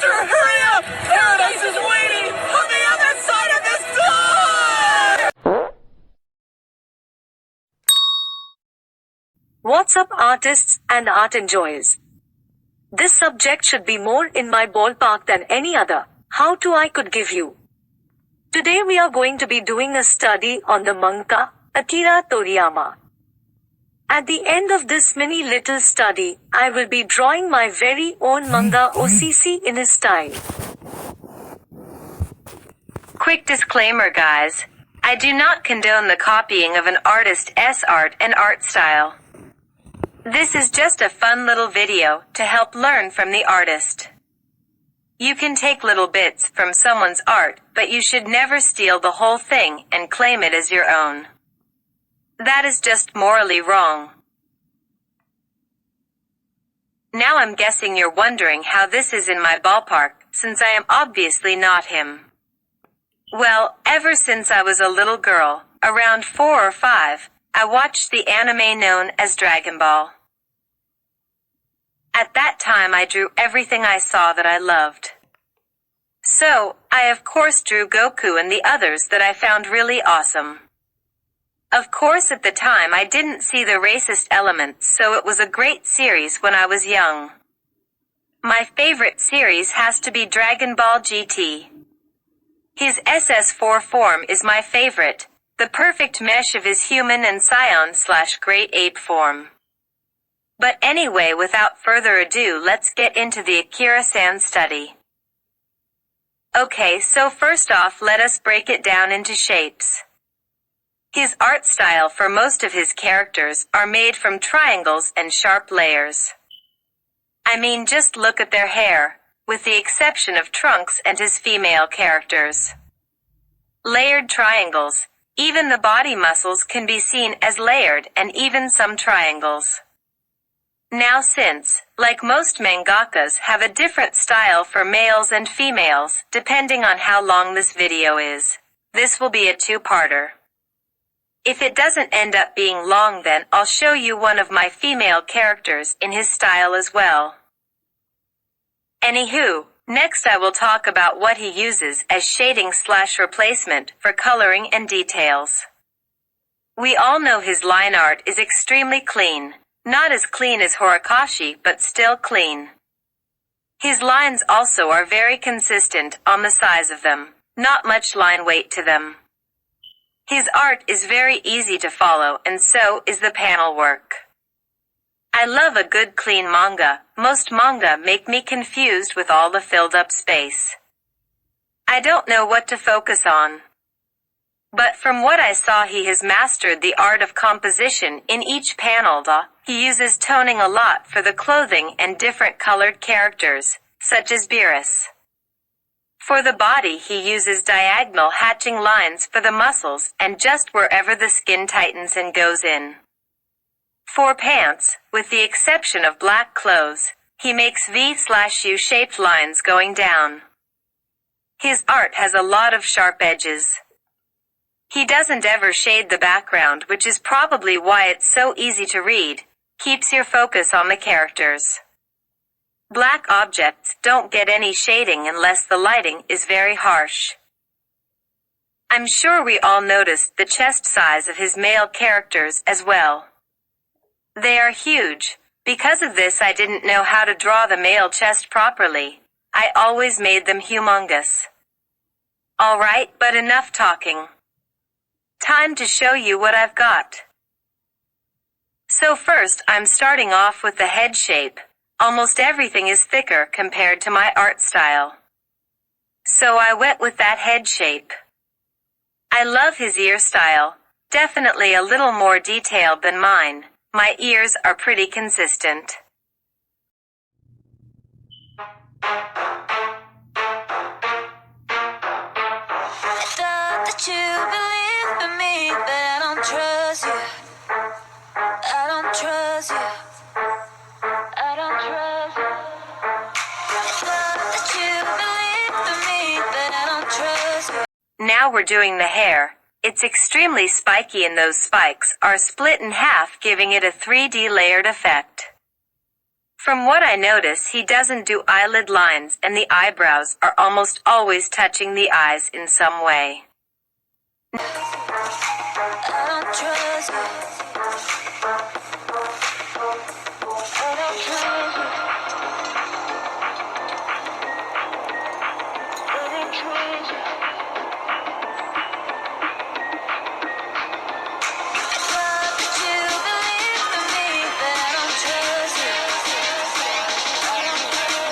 Faster! Hurry up! Paradise is waiting on the other side of this door! What's up, artists and art enjoyers? This subject should be more in my ballpark than any other how-to I could give you. Today we are going to be doing a study on the manga, Akira Toriyama. At the end of this mini little study, I will be drawing my very own manga OCC in his style. Quick disclaimer, guys. I do not condone the copying of an artist's art and art style. This is just a fun little video to help learn from the artist. You can take little bits from someone's art, but you should never steal the whole thing and claim it as your own. That is just morally wrong. Now I'm guessing you're wondering how this is in my ballpark, since I am obviously not him. Well, ever since I was a little girl, around 4 or 5, I watched the anime known as Dragon Ball. At that time I drew everything I saw that I loved. So, I of course drew Goku and the others that I found really awesome. Of course at the time I didn't see the racist elements, so it was a great series when I was young. My favorite series has to be Dragon Ball GT. His SS4 form is my favorite, the perfect mesh of his human and scion/great ape form. But anyway, without further ado, let's get into the Akira-san study. Okay, so first off, let us break it down into shapes. His art style for most of his characters are made from triangles and sharp layers. I mean, just look at their hair, with the exception of Trunks and his female characters. Layered triangles, even the body muscles can be seen as layered, and even some triangles. Now since, like most mangakas, have a different style for males and females, depending on how long this video is, this will be a two-parter. If it doesn't end up being long, then I'll show you one of my female characters in his style as well. Anywho, next I will talk about what he uses as shading/replacement for coloring and details. We all know his line art is extremely clean. Not as clean as Horikoshi, but still clean. His lines also are very consistent on the size of them, not much line weight to them. His art is very easy to follow, and so is the panel work. I love a good clean manga. Most manga make me confused with all the filled up space. I don't know what to focus on. But from what I saw, he has mastered the art of composition in each panel. He uses toning a lot for the clothing and different colored characters, such as Beerus. For the body, he uses diagonal hatching lines for the muscles and just wherever the skin tightens and goes in. For pants, with the exception of black clothes, he makes V/U-shaped lines going down. His art has a lot of sharp edges. He doesn't ever shade the background, which is probably why it's so easy to read, keeps your focus on the characters. Black objects don't get any shading unless the lighting is very harsh. I'm sure we all noticed the chest size of his male characters as well. They are huge. Because of this, I didn't know how to draw the male chest properly. I always made them humongous. Alright, but enough talking. Time to show you what I've got. So first, I'm starting off with the head shape. Almost everything is thicker compared to my art style. So I went with that head shape. I love his ear style. Definitely a little more detailed than mine. My ears are pretty consistent. I thought that you believed in me, but I don't trust you. I don't trust you. I don't trust you. I thought that you believed in me, but I don't trust you. Now we're doing the hair. It's extremely spiky, and those spikes are split in half, giving it a 3D layered effect. From what I notice, he doesn't do eyelid lines and the eyebrows are almost always touching the eyes in some way. I don't trust you. I don't trust you. I don't trust you. Thought that you believed in me, but I don't trust you. I don't trust you.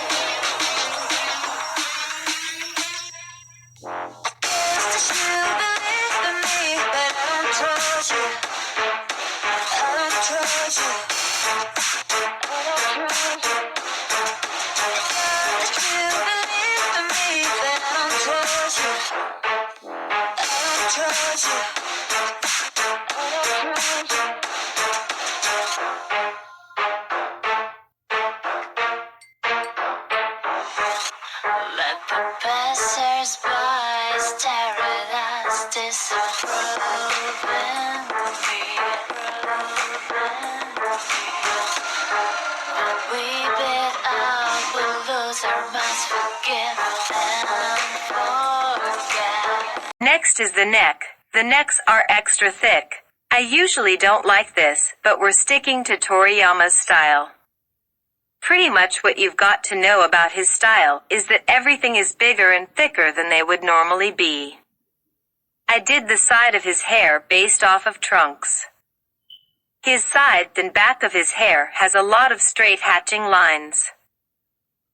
Guess that you believed in me, but I don't trust you. I don't trust you. I don't trust you. Thought that you believed in me, but I don't trust you. I don't trust you. I don't trust you. Let the passers-by stare at us, disapproving me. When we bid out, we'll lose our minds, forgive and forget. Next is the neck. The necks are extra thick. I usually don't like this, but we're sticking to Toriyama's style. Pretty much what you've got to know about his style is that everything is bigger and thicker than they would normally be. I did the side of his hair based off of Trunks. His side and back of his hair has a lot of straight hatching lines.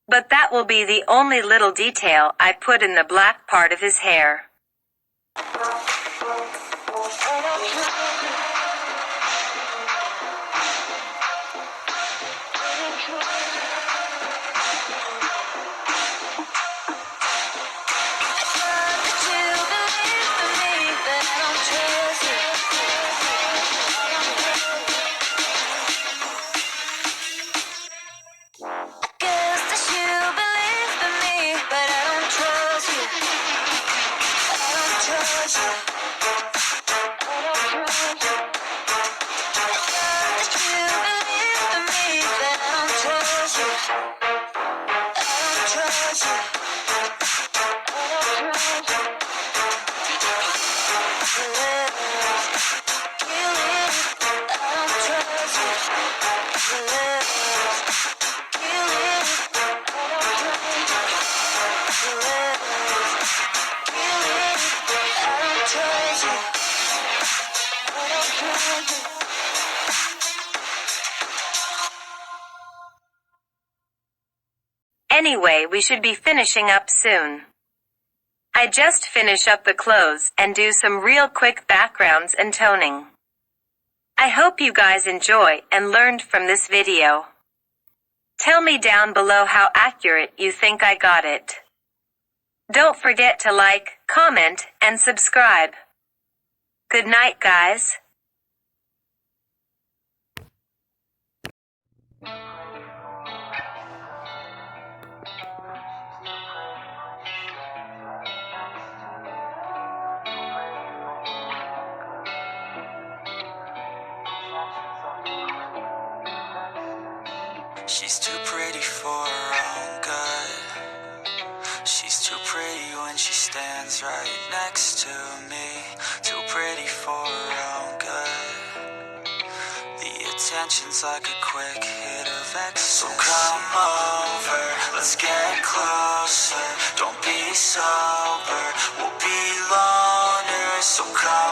But that will be the only little detail I put in the black part of his hair. Anyway, we should be finishing up soon. I just finish up the clothes and do some real quick backgrounds and toning. I hope you guys enjoy and learned from this video. Tell me down below how accurate you think I got it. Don't forget to like, comment, and subscribe. Good night, guys. She's too pretty for her own good. She's too pretty when she stands right next to me. Too pretty for her own good. The attention's like a quick hit of ecstasy. So come over, let's get closer. Don't be sober, we'll be loners. So come